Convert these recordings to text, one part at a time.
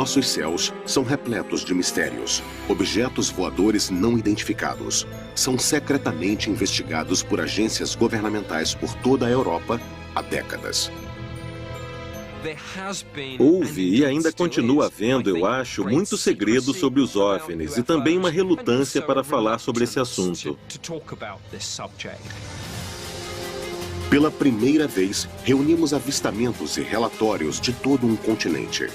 Nossos céus são repletos de mistérios. Objetos voadores não identificados são secretamente investigados por agências governamentais por toda a Europa há décadas. Houve e ainda continua havendo, eu acho, muito segredo sobre os OVNIs e também uma relutância para falar sobre esse assunto. Pela primeira vez, reunimos avistamentos e relatórios de todo um continente.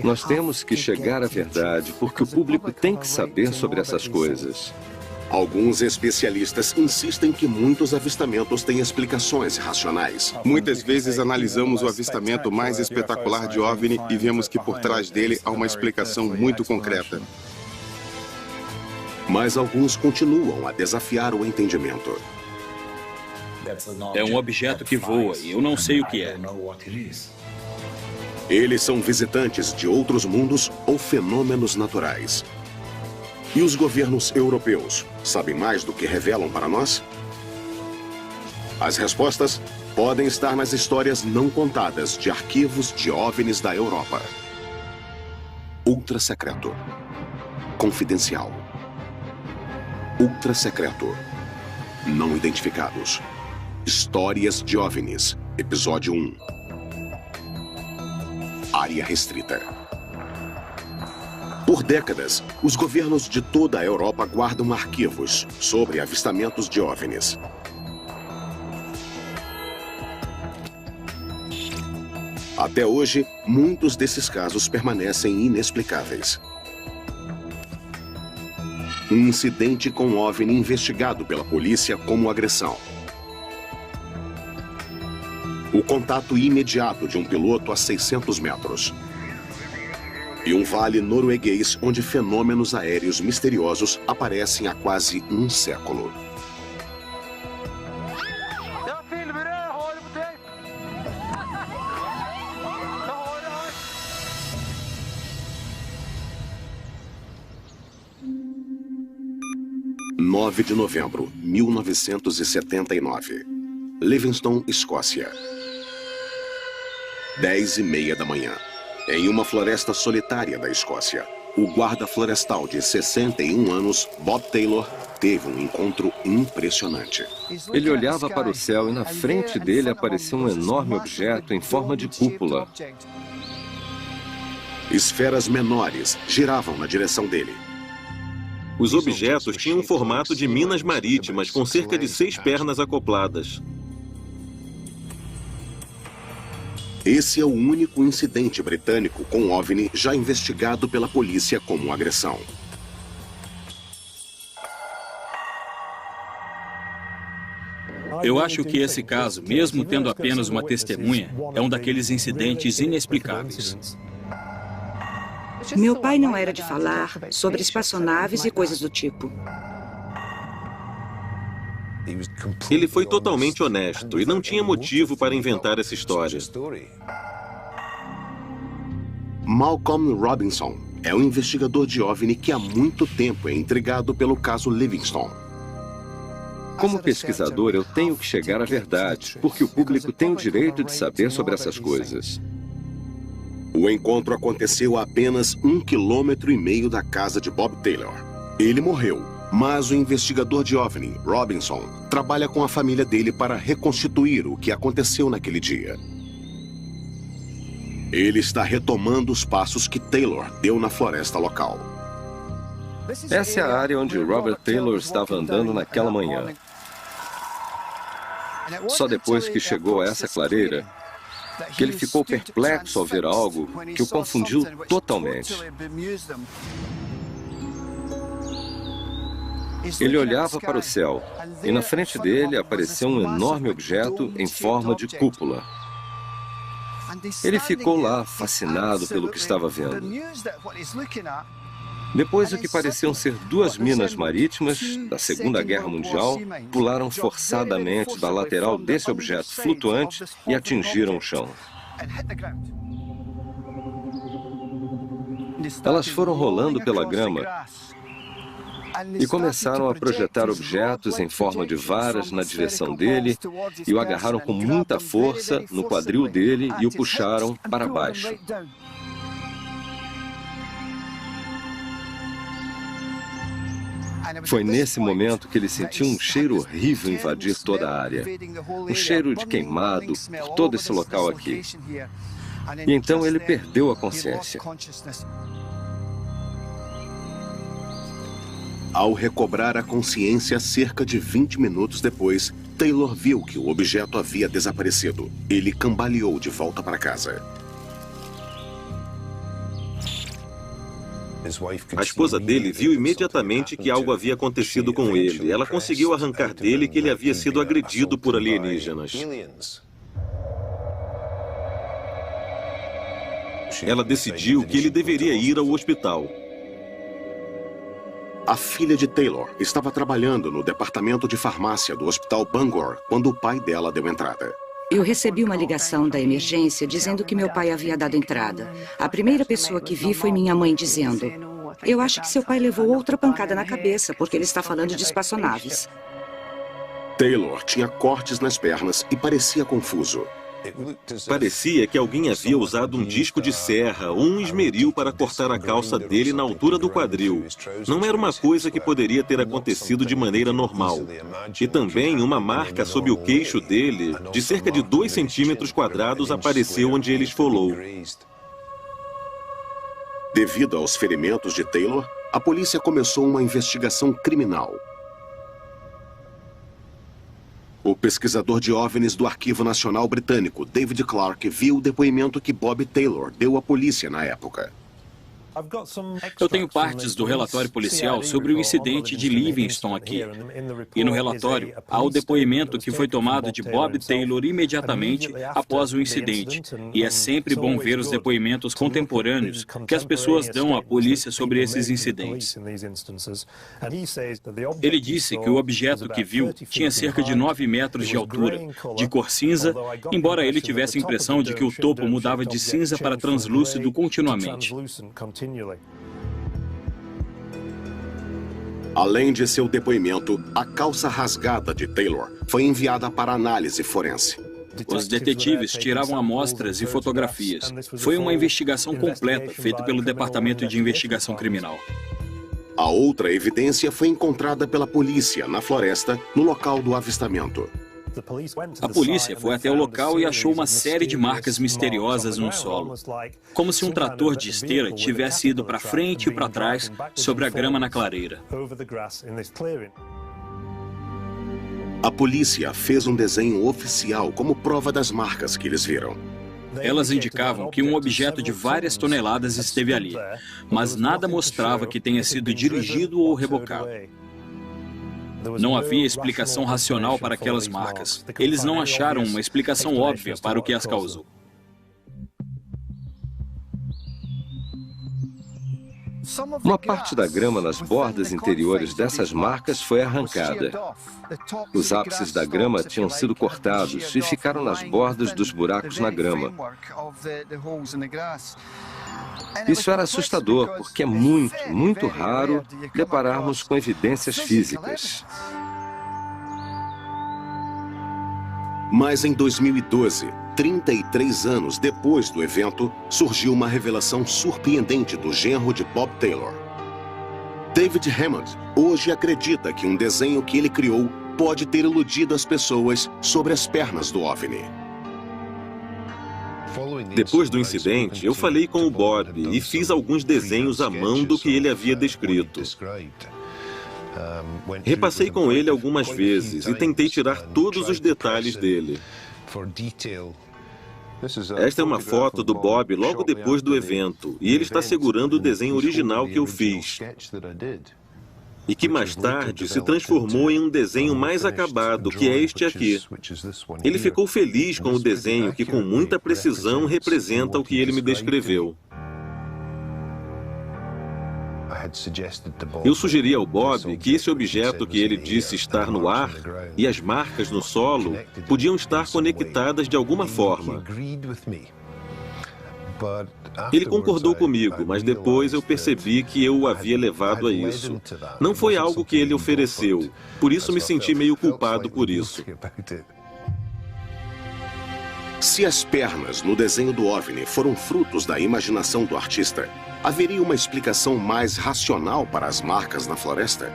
Nós temos que chegar à verdade, porque o público tem que saber sobre essas coisas. Alguns especialistas insistem que muitos avistamentos têm explicações racionais. Muitas vezes analisamos o avistamento mais espetacular de OVNI e vemos que por trás dele há uma explicação muito concreta. Mas alguns continuam a desafiar o entendimento. É um objeto que voa e eu não sei o que é. Eles são visitantes de outros mundos ou fenômenos naturais. E os governos europeus sabem mais do que revelam para nós? As respostas podem estar nas histórias não contadas de arquivos de OVNIs da Europa. Ultra secreto. Confidencial. Ultra secreto. Não identificados. Histórias de OVNIs. Episódio 1. Área restrita. Por décadas, os governos de toda a Europa guardam arquivos sobre avistamentos de OVNIs. Até hoje, muitos desses casos permanecem inexplicáveis. Um incidente com OVNI investigado pela polícia como agressão. O contato imediato de um piloto a 600 metros. E um vale norueguês onde fenômenos aéreos misteriosos aparecem há quase um século. – 9 de novembro, 1979. Livingston, Escócia. 10h30 da manhã. Em uma floresta solitária da Escócia, o guarda florestal de 61 anos, Bob Taylor, teve um encontro impressionante. Ele olhava para o céu e na frente dele apareceu um enorme objeto em forma de cúpula. Esferas menores giravam na direção dele. Os objetos tinham um formato de minas marítimas com cerca de 6 pernas acopladas. Esse é o único incidente britânico com OVNI já investigado pela polícia como agressão. Eu acho que esse caso, mesmo tendo apenas uma testemunha, é um daqueles incidentes inexplicáveis. Meu pai não era de falar sobre espaçonaves e coisas do tipo. Ele foi totalmente honesto e não tinha motivo para inventar essa história. Malcolm Robinson é um investigador de OVNI que há muito tempo é intrigado pelo caso Livingston. Como pesquisador, eu tenho que chegar à verdade, porque o público tem o direito de saber sobre essas coisas. O encontro aconteceu a apenas 1,5 km da casa de Bob Taylor. Ele morreu. Mas o investigador de OVNI, Robinson, trabalha com a família dele para reconstituir o que aconteceu naquele dia. Ele está retomando os passos que Taylor deu na floresta local. Essa é a área onde Robert Taylor estava andando naquela manhã. Só depois que chegou a essa clareira, que ele ficou perplexo ao ver algo que o confundiu totalmente. Ele olhava para o céu e na frente dele apareceu um enorme objeto em forma de cúpula. Ele ficou lá, fascinado pelo que estava vendo. Depois, o que pareciam ser 2 minas marítimas da Segunda Guerra Mundial pularam forçadamente da lateral desse objeto flutuante e atingiram o chão. Elas foram rolando pela grama E começaram a projetar objetos em forma de varas na direção dele e o agarraram com muita força no quadril dele e o puxaram para baixo. Foi nesse momento que ele sentiu um cheiro horrível invadir toda a área. Um cheiro de queimado por todo esse local aqui. E então ele perdeu a consciência. Ao recobrar a consciência cerca de 20 minutos depois, Taylor viu que o objeto havia desaparecido. Ele cambaleou de volta para casa. A esposa dele viu imediatamente que algo havia acontecido com ele. Ela conseguiu arrancar dele que ele havia sido agredido por alienígenas. Ela decidiu que ele deveria ir ao hospital. A filha de Taylor estava trabalhando no departamento de farmácia do Hospital Bangor quando o pai dela deu entrada. Eu recebi uma ligação da emergência dizendo que meu pai havia dado entrada. A primeira pessoa que vi foi minha mãe dizendo: "Eu acho que seu pai levou outra pancada na cabeça, porque ele está falando de espaçonaves." Taylor tinha cortes nas pernas e parecia confuso. Parecia que alguém havia usado um disco de serra ou um esmeril para cortar a calça dele na altura do quadril. Não era uma coisa que poderia ter acontecido de maneira normal. E também uma marca sob o queixo dele, de cerca de 2 centímetros quadrados, apareceu onde ele esfolou. Devido aos ferimentos de Taylor, a polícia começou uma investigação criminal. O pesquisador de OVNIs do Arquivo Nacional Britânico, David Clarke, viu o depoimento que Bob Taylor deu à polícia na época. Eu tenho partes do relatório policial sobre o incidente de Livingston aqui. E no relatório, há o depoimento que foi tomado de Bob Taylor imediatamente após o incidente. E é sempre bom ver os depoimentos contemporâneos que as pessoas dão à polícia sobre esses incidentes. Ele disse que o objeto que viu tinha cerca de 9 metros de altura, de cor cinza, embora ele tivesse a impressão de que o topo mudava de cinza para translúcido continuamente. Além de seu depoimento, a calça rasgada de Taylor foi enviada para análise forense. Os detetives tiravam amostras e fotografias. Foi uma investigação completa feita pelo Departamento de Investigação Criminal. A outra evidência foi encontrada pela polícia na floresta, no local do avistamento. A polícia foi até o local e achou uma série de marcas misteriosas no solo, como se um trator de esteira tivesse ido para frente e para trás sobre a grama na clareira. A polícia fez um desenho oficial como prova das marcas que eles viram. Elas indicavam que um objeto de várias toneladas esteve ali, mas nada mostrava que tenha sido dirigido ou rebocado. Não havia explicação racional para aquelas marcas. Eles não acharam uma explicação óbvia para o que as causou. Uma parte da grama nas bordas interiores dessas marcas foi arrancada. Os ápices da grama tinham sido cortados e ficaram nas bordas dos buracos na grama. Isso era assustador, porque é muito raro depararmos com evidências físicas. Mas em 2012, 33 anos depois do evento, surgiu uma revelação surpreendente do genro de Bob Taylor. David Hammond hoje acredita que um desenho que ele criou pode ter iludido as pessoas sobre as pernas do OVNI. Depois do incidente, eu falei com o Bob e fiz alguns desenhos à mão do que ele havia descrito. Repassei com ele algumas vezes e tentei tirar todos os detalhes dele. Esta é uma foto do Bob logo depois do evento, e ele está segurando o desenho original que eu fiz, e que mais tarde se transformou em um desenho mais acabado, que é este aqui. Ele ficou feliz com o desenho, que com muita precisão representa o que ele me descreveu. Eu sugeri ao Bob que esse objeto que ele disse estar no ar e as marcas no solo podiam estar conectadas de alguma forma. Ele concordou comigo, mas depois eu percebi que eu o havia levado a isso. Não foi algo que ele ofereceu, por isso me senti meio culpado por isso. Se as pernas no desenho do OVNI foram frutos da imaginação do artista, haveria uma explicação mais racional para as marcas na floresta?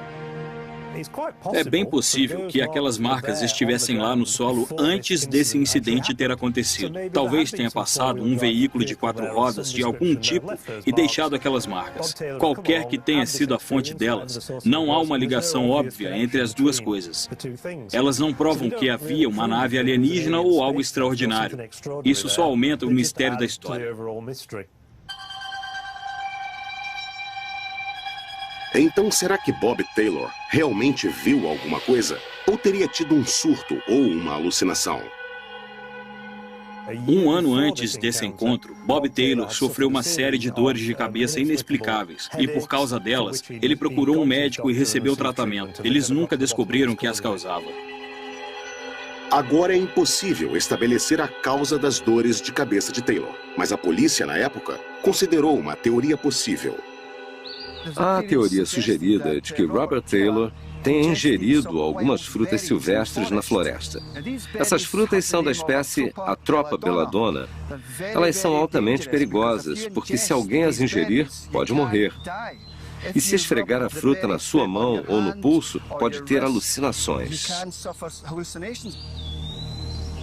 É bem possível que aquelas marcas estivessem lá no solo antes desse incidente ter acontecido. Talvez tenha passado um veículo de 4 rodas de algum tipo e deixado aquelas marcas. Qualquer que tenha sido a fonte delas, não há uma ligação óbvia entre as duas coisas. Elas não provam que havia uma nave alienígena ou algo extraordinário. Isso só aumenta o mistério da história. Então, será que Bob Taylor realmente viu alguma coisa? Ou teria tido um surto ou uma alucinação? Um ano antes desse encontro, Bob Taylor sofreu uma série de dores de cabeça inexplicáveis e, por causa delas, ele procurou um médico e recebeu tratamento. Eles nunca descobriram o que as causava. Agora é impossível estabelecer a causa das dores de cabeça de Taylor, mas a polícia, na época, considerou uma teoria possível. Há a teoria sugerida de que Robert Taylor tenha ingerido algumas frutas silvestres na floresta. Essas frutas são da espécie Atropa belladonna. Elas são altamente perigosas, porque se alguém as ingerir, pode morrer. E se esfregar a fruta na sua mão ou no pulso, pode ter alucinações.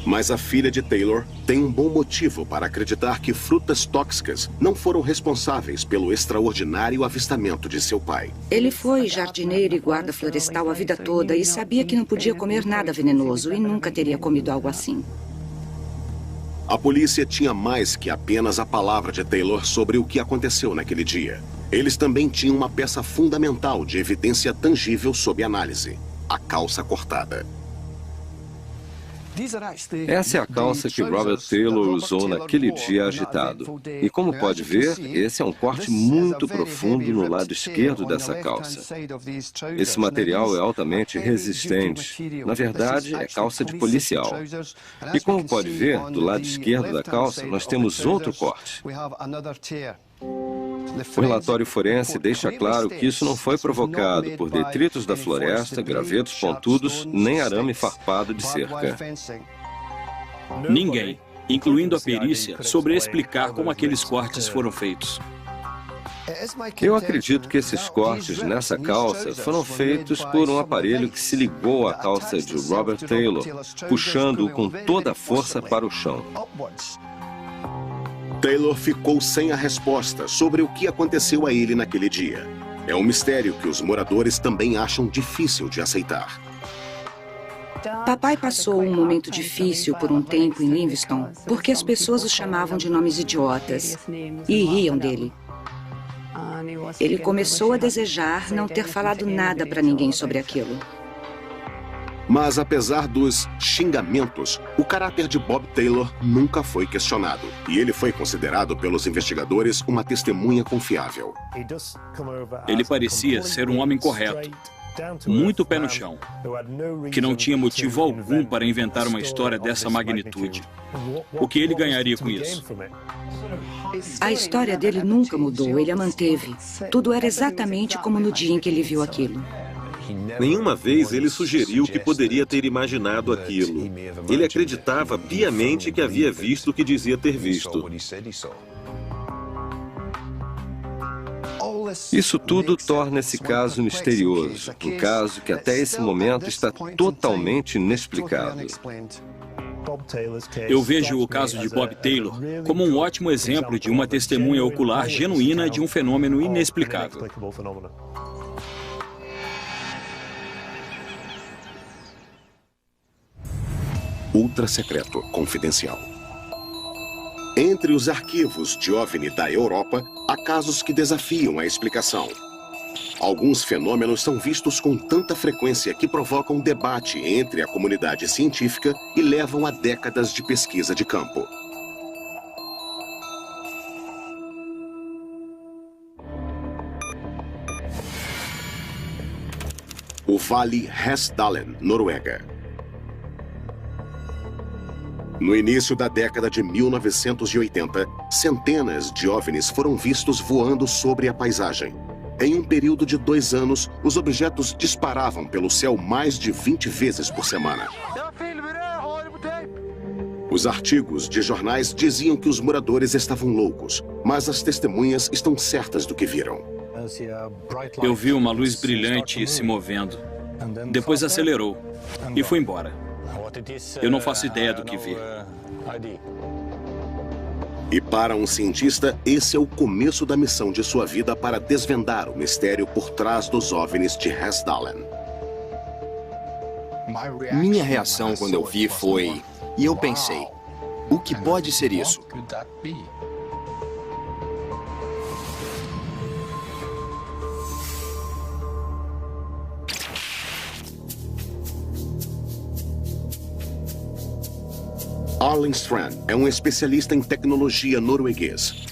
Mas a filha de Taylor tem um bom motivo para acreditar que frutas tóxicas não foram responsáveis pelo extraordinário avistamento de seu pai. Ele foi jardineiro e guarda florestal a vida toda e sabia que não podia comer nada venenoso e nunca teria comido algo assim. A polícia tinha mais que apenas a palavra de Taylor sobre o que aconteceu naquele dia. Eles também tinham uma peça fundamental de evidência tangível sob análise: a calça cortada. Essa é a calça que Robert Taylor usou naquele dia agitado. E como pode ver, esse é um corte muito profundo no lado esquerdo dessa calça. Esse material é altamente resistente. Na verdade, é calça de policial. E como pode ver, do lado esquerdo da calça, nós temos outro corte. O relatório forense deixa claro que isso não foi provocado por detritos da floresta, gravetos pontudos, nem arame farpado de cerca. Ninguém, incluindo a perícia, soube explicar como aqueles cortes foram feitos. Eu acredito que esses cortes nessa calça foram feitos por um aparelho que se ligou à calça de Robert Taylor, puxando-o com toda a força para o chão. Taylor ficou sem a resposta sobre o que aconteceu a ele naquele dia. É um mistério que os moradores também acham difícil de aceitar. Papai passou um momento difícil por um tempo em Livingston, porque as pessoas o chamavam de nomes idiotas e riam dele. Ele começou a desejar não ter falado nada para ninguém sobre aquilo. Mas, apesar dos xingamentos, o caráter de Bob Taylor nunca foi questionado. E ele foi considerado pelos investigadores uma testemunha confiável. Ele parecia ser um homem correto, muito pé no chão, que não tinha motivo algum para inventar uma história dessa magnitude. O que ele ganharia com isso? A história dele nunca mudou, ele a manteve. Tudo era exatamente como no dia em que ele viu aquilo. Nenhuma vez ele sugeriu que poderia ter imaginado aquilo. Ele acreditava piamente que havia visto o que dizia ter visto. Isso tudo torna esse caso misterioso, um caso que até esse momento está totalmente inexplicado. Eu vejo o caso de Bob Taylor como um ótimo exemplo de uma testemunha ocular genuína de um fenômeno inexplicável. Ultra secreto confidencial. Entre os arquivos de OVNI da Europa, há casos que desafiam a explicação. Alguns fenômenos são vistos com tanta frequência que provocam debate entre a comunidade científica e levam a décadas de pesquisa de campo. O Vale Hessdalen, Noruega. No início da década de 1980, centenas de OVNIs foram vistos voando sobre a paisagem. Em um período de 2 anos, os objetos disparavam pelo céu mais de 20 vezes por semana. Os artigos de jornais diziam que os moradores estavam loucos, mas as testemunhas estão certas do que viram. Eu vi uma luz brilhante se movendo. Depois acelerou e foi embora. Eu não faço ideia do que vi. E para um cientista, esse é o começo da missão de sua vida para desvendar o mistério por trás dos OVNIs de Hessdalen. Minha reação quando eu vi foi... E eu pensei, o que pode ser isso? Arlen Strand é um especialista em tecnologia norueguês.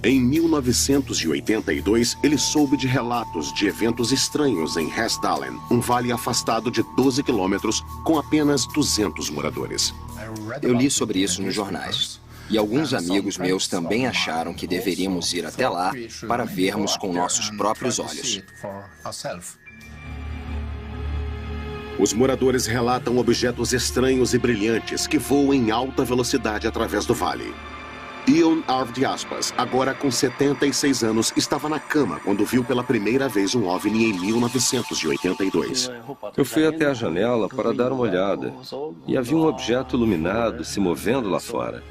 Em 1982, ele soube de relatos de eventos estranhos em Hessdalen, um vale afastado de 12 quilômetros com apenas 200 moradores. Eu li sobre isso nos jornais. E alguns amigos meus também acharam que deveríamos ir até lá para vermos com nossos próprios olhos. Os moradores relatam objetos estranhos e brilhantes que voam em alta velocidade através do vale. Ion Arvdiaspas, agora com 76 anos, estava na cama quando viu pela primeira vez um OVNI em 1982. Eu fui até a janela para dar uma olhada e havia um objeto iluminado se movendo lá fora.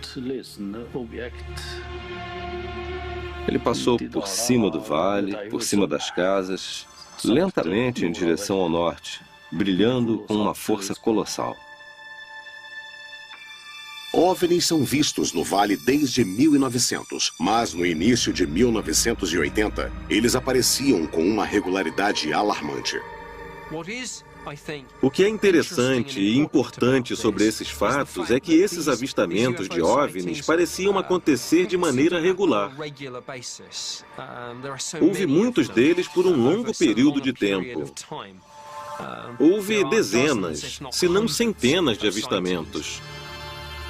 Ele passou por cima do vale, por cima das casas, lentamente em direção ao norte, brilhando com uma força colossal. OVNIs são vistos no vale desde 1900, mas no início de 1980, eles apareciam com uma regularidade alarmante. O que é interessante e importante sobre esses fatos é que esses avistamentos de OVNIs pareciam acontecer de maneira regular. Houve muitos deles por um longo período de tempo. Houve dezenas, se não centenas de avistamentos.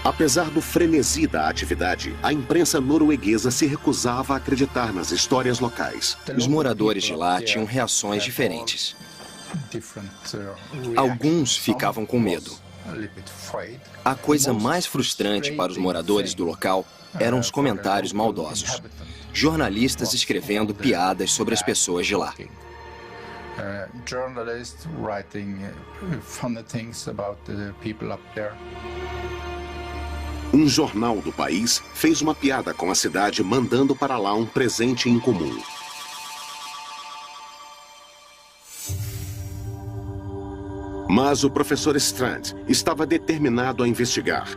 Apesar do frenesi da atividade, a imprensa norueguesa se recusava a acreditar nas histórias locais. Os moradores de lá tinham reações diferentes. Alguns ficavam com medo. A coisa mais frustrante para os moradores do local eram os comentários maldosos. Jornalistas escrevendo piadas sobre as pessoas de lá. Um jornal do país fez uma piada com a cidade, mandando para lá um presente incomum. Mas o professor Strand estava determinado a investigar.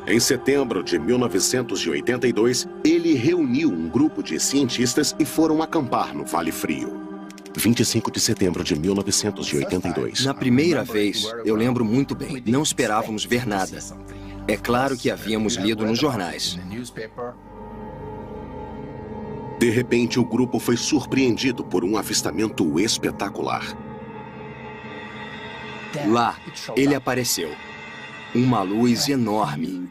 Em setembro de 1982, ele reuniu um grupo de cientistas e foram acampar no Vale Frio. 25 de setembro de 1982. Na primeira vez, eu lembro muito bem, não esperávamos ver nada. É claro que havíamos lido nos jornais. De repente, o grupo foi surpreendido por um avistamento espetacular. Lá, ele apareceu. Uma luz enorme,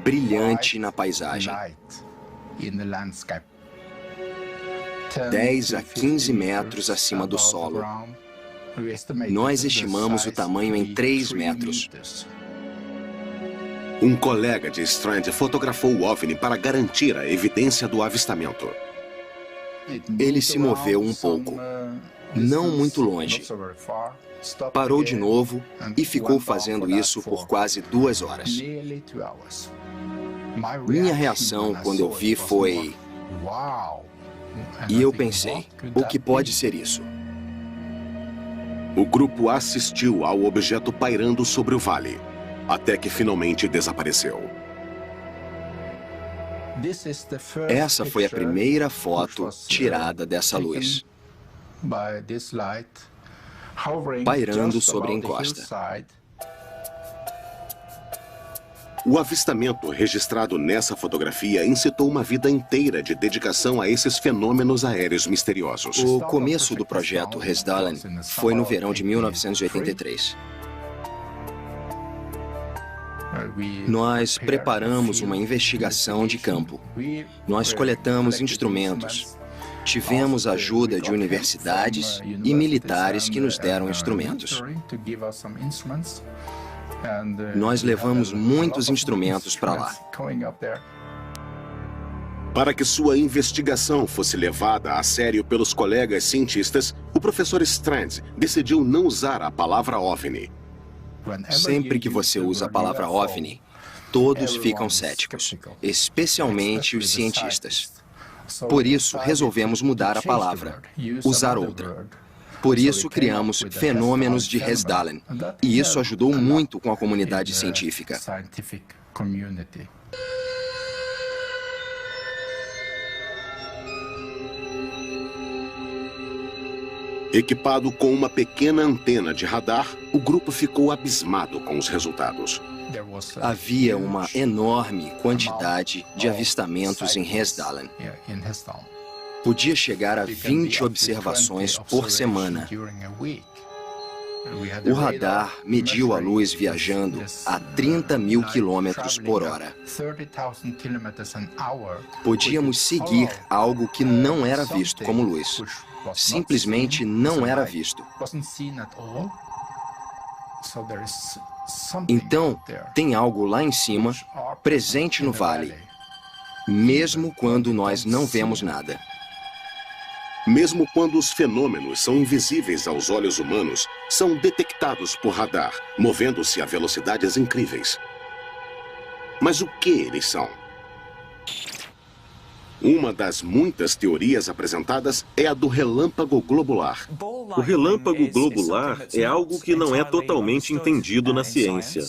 brilhante na paisagem. 10 a 15 metros acima do solo. Nós estimamos o tamanho em 3 metros. Um colega de Strand fotografou o OVNI para garantir a evidência do avistamento. Ele se moveu um pouco, não muito longe. Parou de novo e ficou fazendo isso por quase 2 horas. Minha reação quando eu vi foi... E eu pensei, o que pode ser isso? O grupo assistiu ao objeto pairando sobre o vale, até que finalmente desapareceu. Essa foi a primeira foto tirada dessa luz, pairando sobre a encosta. O avistamento registrado nessa fotografia incitou uma vida inteira de dedicação a esses fenômenos aéreos misteriosos. O começo do projeto Hessdalen foi no verão de 1983. Nós preparamos uma investigação de campo. Nós coletamos instrumentos. Tivemos a ajuda de universidades e militares que nos deram instrumentos. Nós levamos muitos instrumentos para lá. Para que sua investigação fosse levada a sério pelos colegas cientistas, o professor Strand decidiu não usar a palavra OVNI. Sempre que você usa a palavra OVNI, todos ficam céticos, especialmente os cientistas. Por isso, resolvemos mudar a palavra, usar outra. Por isso, criamos fenômenos de Hessdalen, e isso ajudou muito com a comunidade científica. Equipado com uma pequena antena de radar, o grupo ficou abismado com os resultados. Havia uma enorme quantidade de avistamentos em Hessdalen. Podia chegar a 20 observações por semana. O radar mediu a luz viajando a 30.000 quilômetros por hora. Podíamos seguir algo que não era visto como luz. Simplesmente não era visto. Então, tem algo lá em cima, presente no vale, mesmo quando nós não vemos nada. Mesmo quando os fenômenos são invisíveis aos olhos humanos, são detectados por radar, movendo-se a velocidades incríveis. Mas o que eles são? Uma das muitas teorias apresentadas é a do relâmpago globular. O relâmpago globular é algo que não é totalmente entendido na ciência.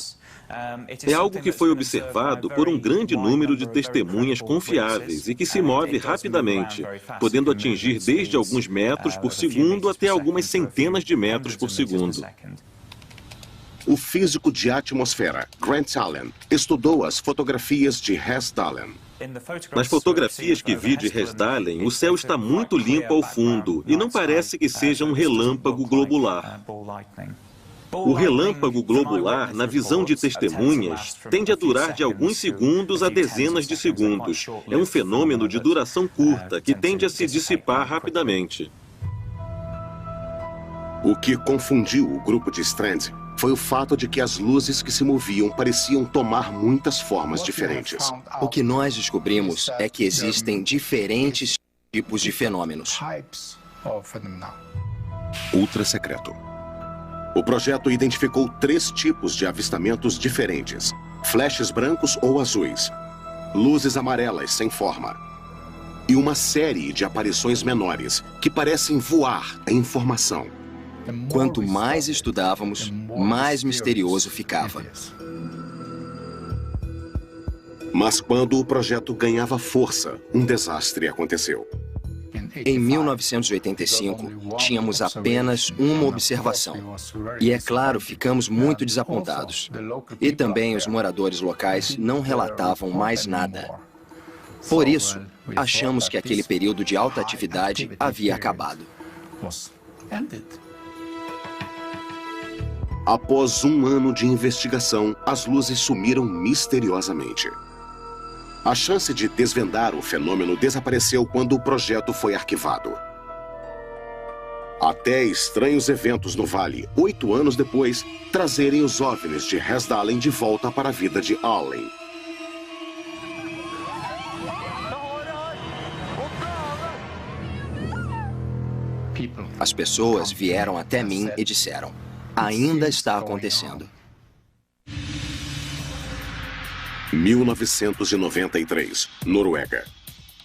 É algo que foi observado por um grande número de testemunhas confiáveis e que se move rapidamente, podendo atingir desde alguns metros por segundo até algumas centenas de metros por segundo. O físico de atmosfera, Grant Allen, estudou as fotografias de Hessdalen. Nas fotografias que vi de Hessdalen, o céu está muito limpo ao fundo e não parece que seja um relâmpago globular. O relâmpago globular, na visão de testemunhas, tende a durar de alguns segundos a dezenas de segundos. É um fenômeno de duração curta que tende a se dissipar rapidamente. O que confundiu o grupo de Strand foi o fato de que as luzes que se moviam pareciam tomar muitas formas diferentes. O que nós descobrimos é que existem diferentes tipos de fenômenos. Ultra secreto. O projeto identificou 3 tipos de avistamentos diferentes: flashes brancos ou azuis, luzes amarelas sem forma, e uma série de aparições menores que parecem voar a informação. Quanto mais estudávamos, mais misterioso ficava. Mas quando o projeto ganhava força, um desastre aconteceu. Em 1985, tínhamos apenas uma observação. E é claro, ficamos muito desapontados. E também os moradores locais não relatavam mais nada. Por isso, achamos que aquele período de alta atividade havia acabado. Após um ano de investigação, as luzes sumiram misteriosamente. A chance de desvendar o fenômeno desapareceu quando o projeto foi arquivado. Até estranhos eventos no Vale, 8 anos depois, trazerem os OVNIs de Hessdalen de volta para a vida de Allen. As pessoas vieram até mim e disseram: ainda está acontecendo. 1993, Noruega.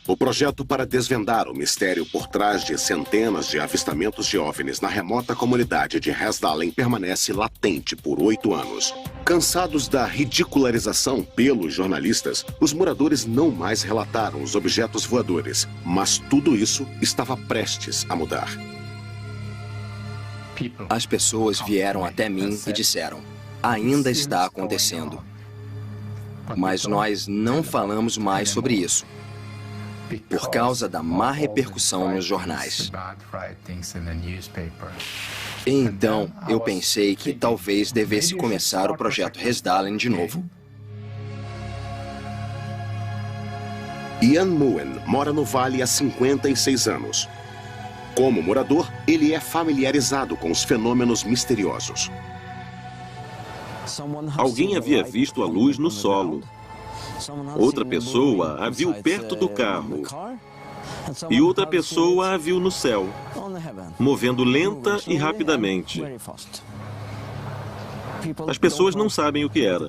O projeto para desvendar o mistério por trás de centenas de avistamentos de OVNIs na remota comunidade de Hessdalen permanece latente por 8 anos. Cansados da ridicularização pelos jornalistas, os moradores não mais relataram os objetos voadores, mas tudo isso estava prestes a mudar. As pessoas vieram até mim e disseram: ainda está acontecendo. Mas nós não falamos mais sobre isso, por causa da má repercussão nos jornais. Então, eu pensei que talvez devesse começar o projeto Hessdalen de novo. Ian Moen mora no Vale há 56 anos. Como morador, ele é familiarizado com os fenômenos misteriosos. Alguém havia visto a luz no solo. Outra pessoa a viu perto do carro. E outra pessoa a viu no céu, movendo lenta e rapidamente. As pessoas não sabem o que era.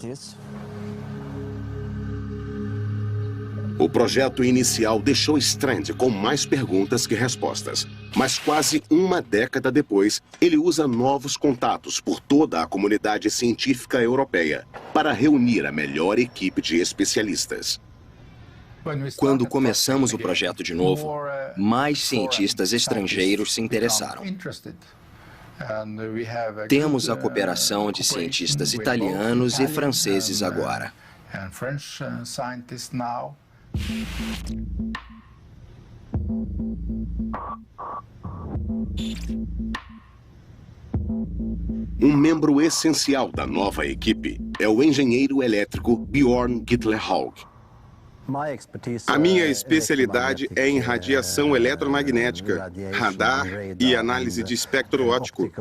O projeto inicial deixou Strand com mais perguntas que respostas. Mas quase uma década depois, ele usa novos contatos por toda a comunidade científica europeia para reunir a melhor equipe de especialistas. Quando começamos o projeto de novo, mais cientistas estrangeiros se interessaram. Temos a cooperação de cientistas italianos e franceses agora. Um membro essencial da nova equipe é o engenheiro elétrico Bjorn Gittler-Haug. A minha especialidade é em radiação eletromagnética, radar e análise de espectro óptico.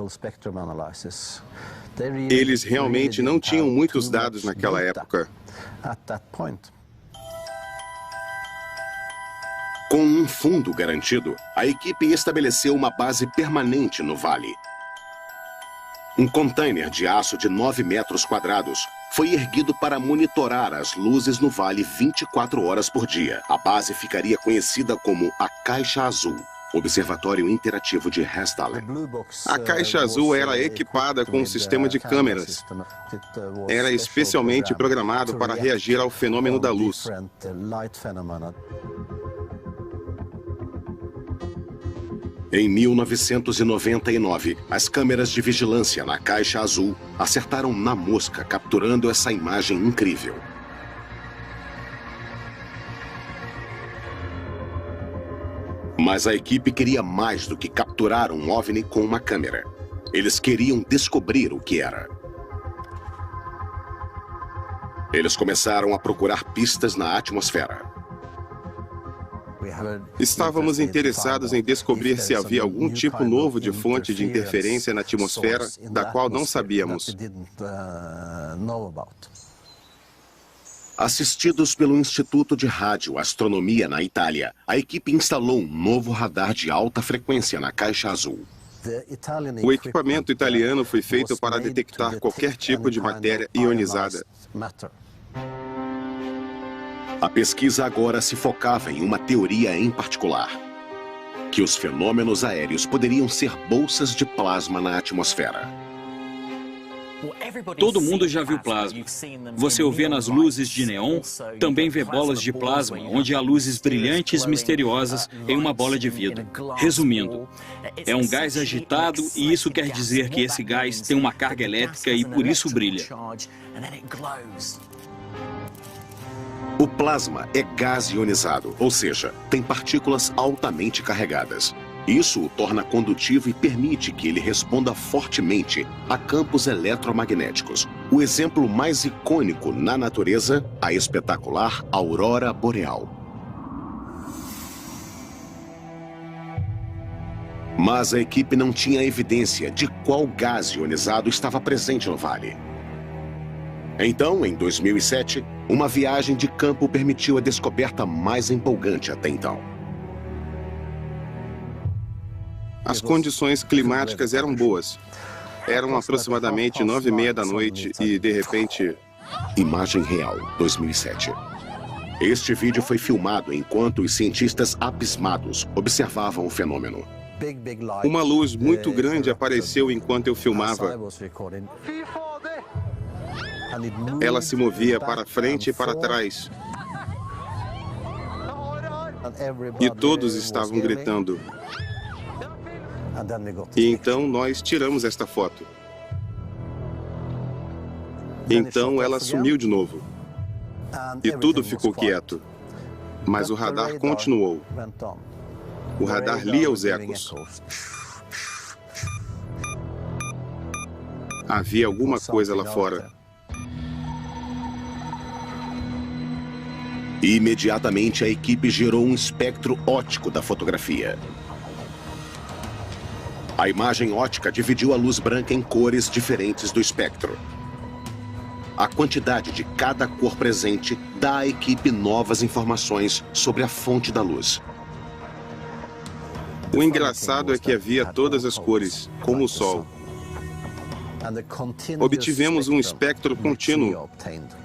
Eles realmente não tinham muitos dados naquela época. Com um fundo garantido, a equipe estabeleceu uma base permanente no vale. Um container de aço de 9 metros quadrados foi erguido para monitorar as luzes no vale 24 horas por dia. A base ficaria conhecida como a Caixa Azul, Observatório Interativo de Hessdalen. A Caixa Azul era equipada com um sistema de câmeras. Era especialmente programado para reagir ao fenômeno da luz. Em 1999, as câmeras de vigilância na Caixa Azul acertaram na mosca, capturando essa imagem incrível. Mas a equipe queria mais do que capturar um OVNI com uma câmera. Eles queriam descobrir o que era. Eles começaram a procurar pistas na atmosfera. Estávamos interessados em descobrir se havia algum tipo novo de fonte de interferência na atmosfera da qual não sabíamos. Assistidos pelo Instituto de Radioastronomia na Itália, a equipe instalou um novo radar de alta frequência na Caixa Azul. O equipamento italiano foi feito para detectar qualquer tipo de matéria ionizada. A pesquisa agora se focava em uma teoria em particular: que os fenômenos aéreos poderiam ser bolsas de plasma na atmosfera. Todo mundo já viu plasma. Você o vê nas luzes de neon, também vê bolas de plasma, onde há luzes brilhantes misteriosas em uma bola de vidro. Resumindo, é um gás agitado e isso quer dizer que esse gás tem uma carga elétrica e por isso brilha. O plasma é gás ionizado, ou seja, tem partículas altamente carregadas. Isso o torna condutivo e permite que ele responda fortemente a campos eletromagnéticos. O exemplo mais icônico na natureza, a espetacular aurora boreal. Mas a equipe não tinha evidência de qual gás ionizado estava presente no vale. Então, em 2007, uma viagem de campo permitiu a descoberta mais empolgante até então. As condições climáticas eram boas. Eram aproximadamente 9h30 da noite e, de repente... Imagem real, 2007. Este vídeo foi filmado enquanto os cientistas abismados observavam o fenômeno. Uma luz muito grande apareceu enquanto eu filmava. Ela se movia para frente e para trás. E todos estavam gritando. E então nós tiramos esta foto. Então ela sumiu de novo. E tudo ficou quieto. Mas o radar continuou. O radar lia os ecos. Havia alguma coisa lá fora. E imediatamente a equipe gerou um espectro óptico da fotografia. A imagem óptica dividiu a luz branca em cores diferentes do espectro. A quantidade de cada cor presente dá à equipe novas informações sobre a fonte da luz. O engraçado é que havia todas as cores, como o Sol. Obtivemos um espectro contínuo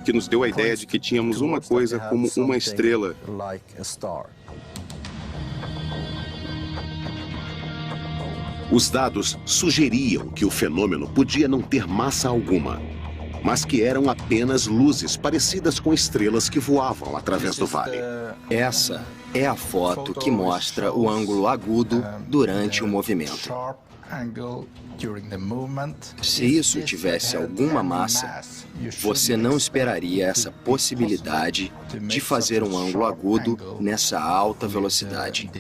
que nos deu a ideia de que tínhamos uma coisa como uma estrela. Os dados sugeriam que o fenômeno podia não ter massa alguma, mas que eram apenas luzes parecidas com estrelas que voavam através do vale. Essa é a foto que mostra o ângulo agudo durante o movimento. Se isso tivesse alguma massa, você não esperaria essa possibilidade de fazer um ângulo agudo nessa alta velocidade.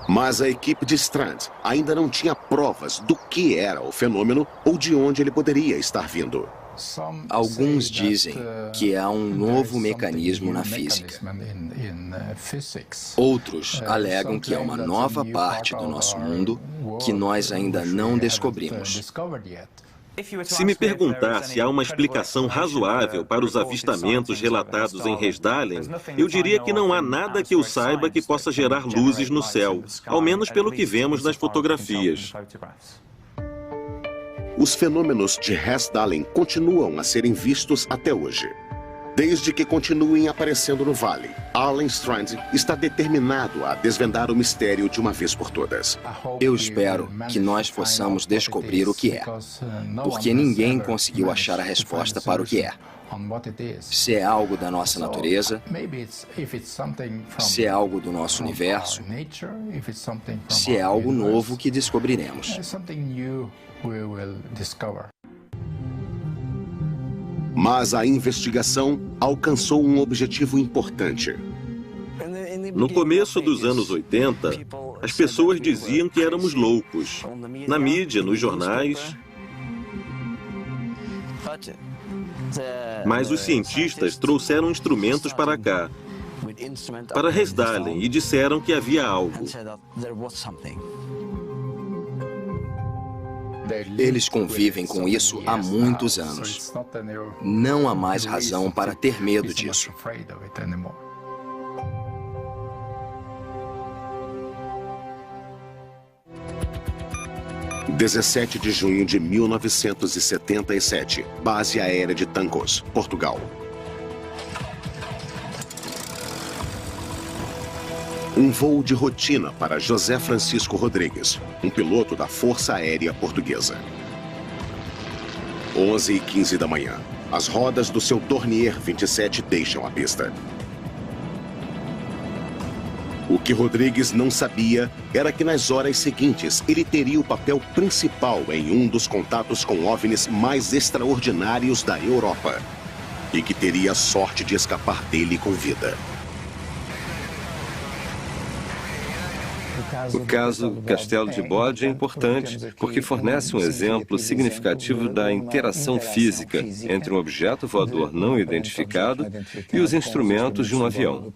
Mas a equipe de Strand ainda não tinha provas do que era o fenômeno ou de onde ele poderia estar vindo. Alguns dizem que há um novo mecanismo na física. Outros alegam que há uma nova parte do nosso mundo que nós ainda não descobrimos. Se me perguntar se há uma explicação razoável para os avistamentos relatados em Resdalen, eu diria que não há nada que eu saiba que possa gerar luzes no céu, ao menos pelo que vemos nas fotografias. Os fenômenos de Resdalen continuam a serem vistos até hoje. Desde que continuem aparecendo no vale, Alan Strand está determinado a desvendar o mistério de uma vez por todas. Eu espero que nós possamos descobrir o que é, porque ninguém conseguiu achar a resposta para o que é. Se é algo da nossa natureza, se é algo do nosso universo, se é algo novo que descobriremos. Mas a investigação alcançou um objetivo importante. No começo dos anos 80, as pessoas diziam que éramos loucos. Na mídia, nos jornais. Mas os cientistas trouxeram instrumentos para cá, para Resdalen, e disseram que havia algo. Eles convivem com isso há muitos anos. Não há mais razão para ter medo disso. – 17 de junho de 1977, base aérea de Tancos, Portugal. Um voo de rotina para José Francisco Rodrigues, um piloto da Força Aérea Portuguesa. 11h15 da manhã. As rodas do seu Dornier 27 deixam a pista. O que Rodrigues não sabia era que nas horas seguintes ele teria o papel principal em um dos contatos com OVNIs mais extraordinários da Europa e que teria a sorte de escapar dele com vida. O caso Castelo de Bode é importante porque fornece um exemplo significativo da interação física entre um objeto voador não identificado e os instrumentos de um avião.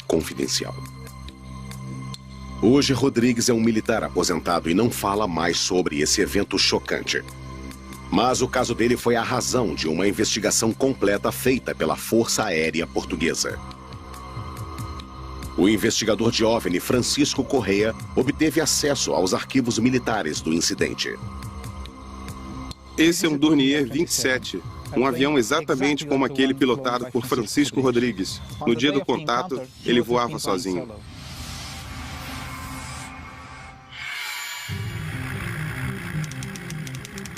Confidencial. Hoje, Rodrigues é um militar aposentado e não fala mais sobre esse evento chocante. Mas o caso dele foi a razão de uma investigação completa feita pela Força Aérea Portuguesa. O investigador de OVNI, Francisco Correia, obteve acesso aos arquivos militares do incidente. Esse é um Dornier 27, um avião exatamente como aquele pilotado por Francisco Rodrigues. No dia do contato, ele voava sozinho.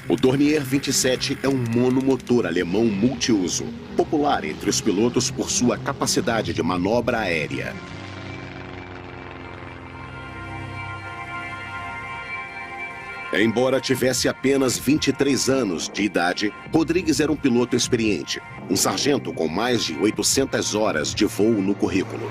O Dornier 27 é um monomotor alemão multiuso, popular entre os pilotos por sua capacidade de manobra aérea. Embora tivesse apenas 23 anos de idade, Rodrigues era um piloto experiente, um sargento com mais de 800 horas de voo no currículo.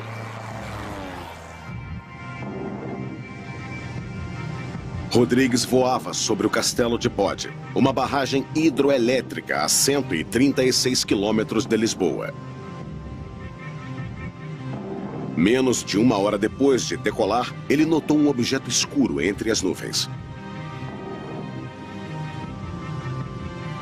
Rodrigues voava sobre o Castelo de Bode, uma barragem hidroelétrica a 136 quilômetros de Lisboa. Menos de uma hora depois de decolar, ele notou um objeto escuro entre as nuvens.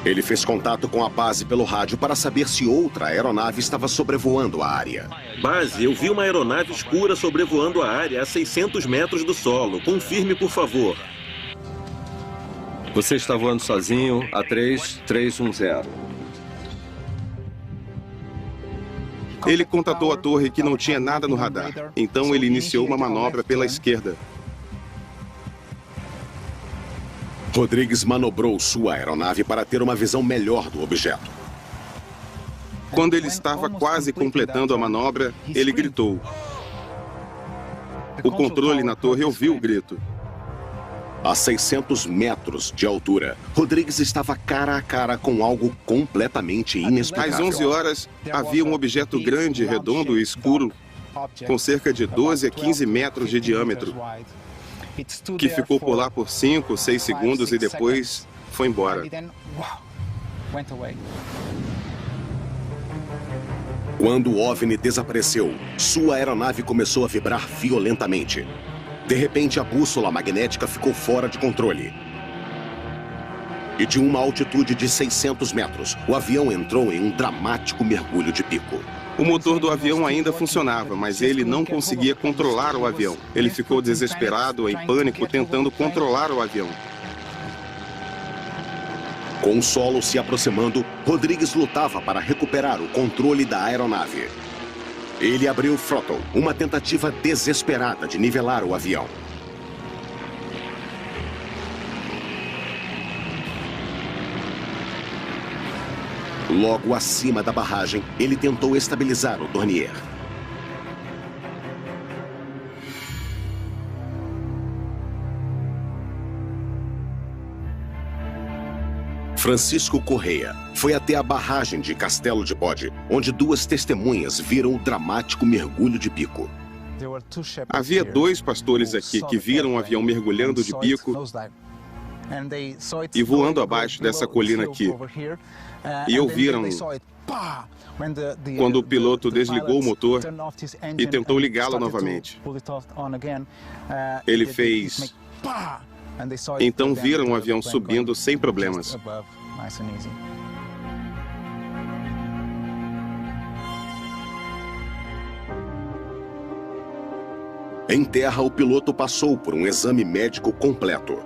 Ele fez contato com a base pelo rádio para saber se outra aeronave estava sobrevoando a área. Base, eu vi uma aeronave escura sobrevoando a área a 600 metros do solo. Confirme, por favor. Você está voando sozinho a 3310. Ele contatou a torre que não tinha nada no radar. Então ele iniciou uma manobra pela esquerda. Rodrigues manobrou sua aeronave para ter uma visão melhor do objeto. Quando ele estava quase completando a manobra, ele gritou. O controle na torre ouviu o grito. A 600 metros de altura, Rodrigues estava cara a cara com algo completamente inexplicável. Às 11 horas, havia um objeto grande, redondo e escuro, com cerca de 12 a 15 metros de diâmetro, que ficou por lá por 5, 6 segundos e depois foi embora. Quando o OVNI desapareceu, sua aeronave começou a vibrar violentamente. De repente, a bússola magnética ficou fora de controle. E de uma altitude de 600 metros, o avião entrou em um dramático mergulho de pico. O motor do avião ainda funcionava, mas ele não conseguia controlar o avião. Ele ficou desesperado, em pânico, tentando controlar o avião. Com o solo se aproximando, Rodrigues lutava para recuperar o controle da aeronave. Ele abriu o throttle, uma tentativa desesperada de nivelar o avião. Logo acima da barragem, ele tentou estabilizar o Dornier. Francisco Correia foi até a barragem de Castelo de Bode, onde duas testemunhas viram o dramático mergulho de pico. Havia 2 pastores aqui que viram um avião mergulhando de bico e voando abaixo dessa colina aqui. E ouviram quando o piloto desligou o motor e tentou ligá-lo novamente. Ele fez... Então viram o avião subindo sem problemas. Em terra, o piloto passou por um exame médico completo.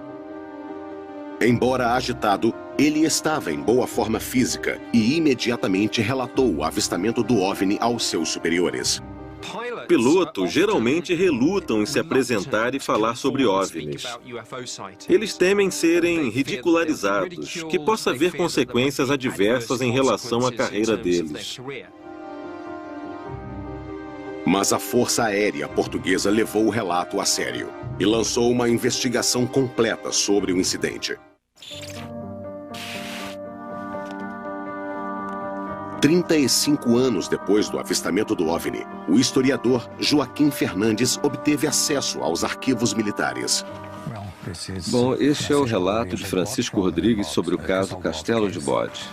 Embora agitado, ele estava em boa forma física e imediatamente relatou o avistamento do OVNI aos seus superiores. Pilotos geralmente relutam em se apresentar e falar sobre OVNIs. Eles temem serem ridicularizados, que possa haver consequências adversas em relação à carreira deles. Mas a Força Aérea Portuguesa levou o relato a sério e lançou uma investigação completa sobre o incidente. 35 anos depois do avistamento do OVNI, o historiador Joaquim Fernandes obteve acesso aos arquivos militares. Bom, este é o relato de Francisco Rodrigues sobre o caso Castelo de Bode.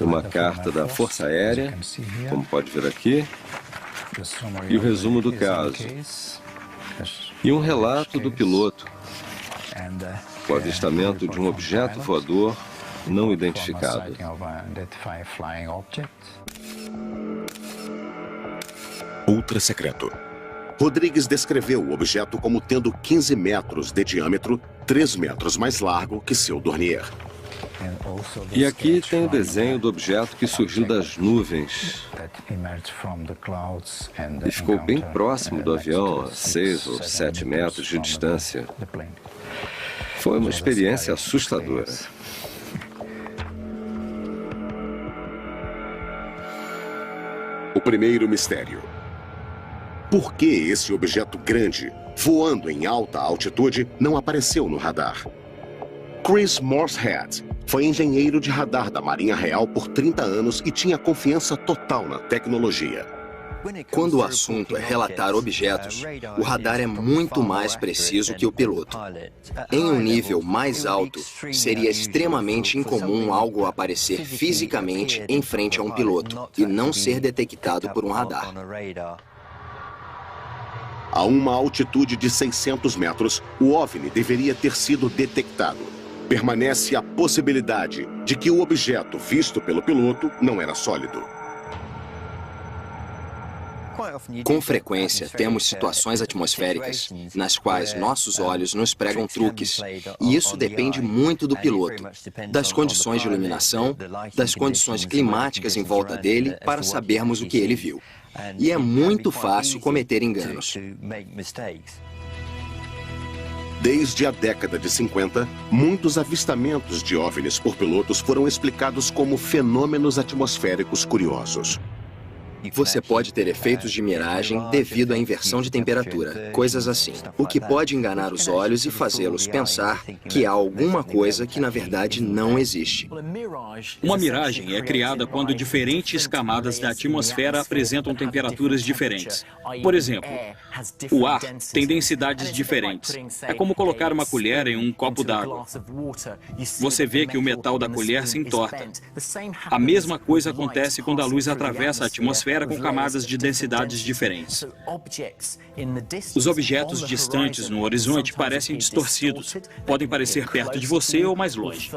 Uma carta da Força Aérea, como pode ver aqui, e o resumo do caso. E um relato do piloto, o avistamento de um objeto voador não identificado. Ultra secreto. Rodrigues descreveu o objeto como tendo 15 metros de diâmetro, 3 metros mais largo que seu Dornier. E aqui tem o desenho do objeto que surgiu das nuvens e ficou bem próximo do avião, a 6 ou 7 metros de distância. Foi uma experiência assustadora. O primeiro mistério. Por que esse objeto grande, voando em alta altitude, não apareceu no radar? Chris Morshead foi engenheiro de radar da Marinha Real por 30 anos e tinha confiança total na tecnologia. Quando o assunto é relatar objetos, o radar é muito mais preciso que o piloto. Em um nível mais alto, seria extremamente incomum algo aparecer fisicamente em frente a um piloto e não ser detectado por um radar. A uma altitude de 600 metros, o OVNI deveria ter sido detectado. Permanece a possibilidade de que o objeto visto pelo piloto não era sólido. Com frequência, temos situações atmosféricas nas quais nossos olhos nos pregam truques, e isso depende muito do piloto, das condições de iluminação, das condições climáticas em volta dele, para sabermos o que ele viu. E é muito fácil cometer enganos. Desde a década de 50, muitos avistamentos de OVNIs por pilotos foram explicados como fenômenos atmosféricos curiosos. Você pode ter efeitos de miragem devido à inversão de temperatura, coisas assim, o que pode enganar os olhos e fazê-los pensar que há alguma coisa que na verdade não existe. Uma miragem é criada quando diferentes camadas da atmosfera apresentam temperaturas diferentes. Por exemplo, o ar tem densidades diferentes. É como colocar uma colher em um copo d'água. Você vê que o metal da colher se entorta. A mesma coisa acontece quando a luz atravessa a atmosfera com camadas de densidades diferentes. Os objetos distantes no horizonte parecem distorcidos. Podem parecer perto de você ou mais longe.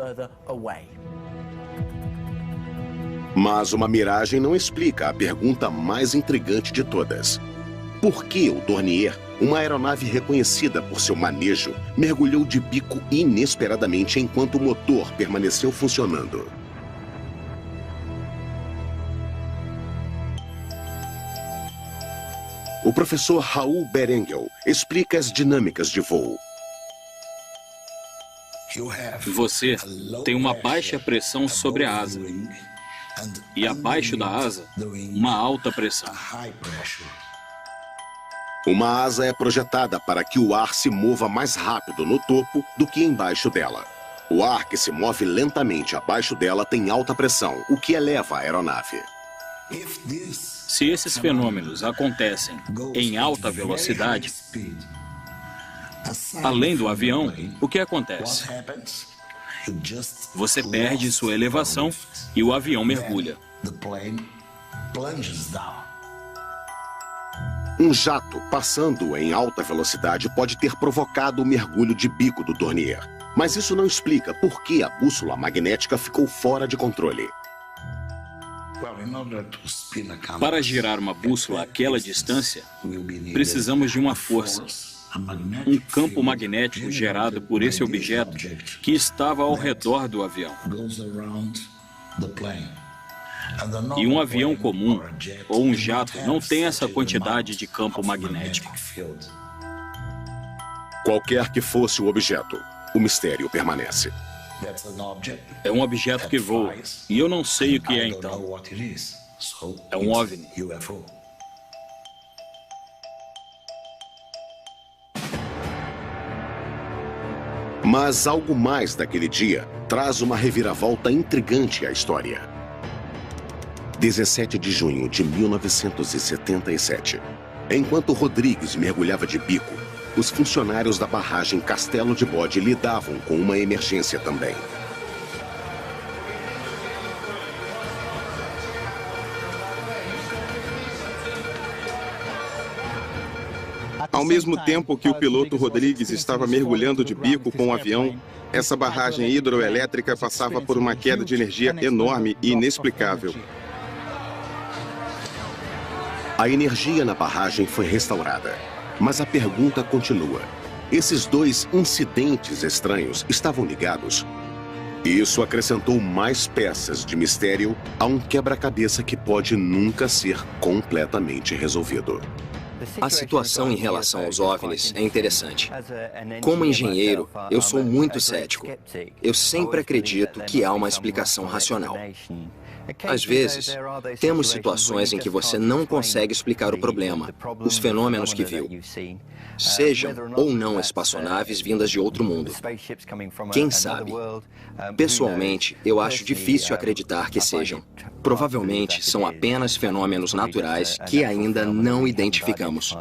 Mas uma miragem não explica a pergunta mais intrigante de todas. Por que o Dornier, uma aeronave reconhecida por seu manejo, mergulhou de bico inesperadamente enquanto o motor permaneceu funcionando? O professor Raul Berengel explica as dinâmicas de voo. Você tem uma baixa pressão sobre a asa e abaixo da asa, uma alta pressão. Uma asa é projetada para que o ar se mova mais rápido no topo do que embaixo dela. O ar que se move lentamente abaixo dela tem alta pressão, o que eleva a aeronave. Se esses fenômenos acontecem em alta velocidade, além do avião, o que acontece? Você perde sua elevação e o avião mergulha. Um jato passando em alta velocidade pode ter provocado o mergulho de bico do Dornier. Mas isso não explica por que a bússola magnética ficou fora de controle. Para girar uma bússola àquela distância, precisamos de uma força, um campo magnético gerado por esse objeto que estava ao redor do avião. E um avião comum ou um jato não tem essa quantidade de campo magnético. Qualquer que fosse o objeto, o mistério permanece. É um objeto que voa, e eu não sei o que é então. É um OVNI. Mas algo mais daquele dia traz uma reviravolta intrigante à história. 17 de junho de 1977. Enquanto Rodrigues mergulhava de bico, os funcionários da barragem Castelo de Bode lidavam com uma emergência também. Ao mesmo tempo que o piloto Rodrigues estava mergulhando de bico com o avião, essa barragem hidroelétrica passava por uma queda de energia enorme e inexplicável. A energia na barragem foi restaurada, mas a pergunta continua. Esses dois incidentes estranhos estavam ligados? Isso acrescentou mais peças de mistério a um quebra-cabeça que pode nunca ser completamente resolvido. A situação em relação aos OVNIs é interessante. Como engenheiro, eu sou muito cético. Eu sempre acredito que há uma explicação racional. Às vezes, temos situações em que você não consegue explicar o problema, os fenômenos que viu. Sejam ou não espaçonaves vindas de outro mundo. Quem sabe? Pessoalmente, eu acho difícil acreditar que sejam. Provavelmente são apenas fenômenos naturais que ainda não identificamos.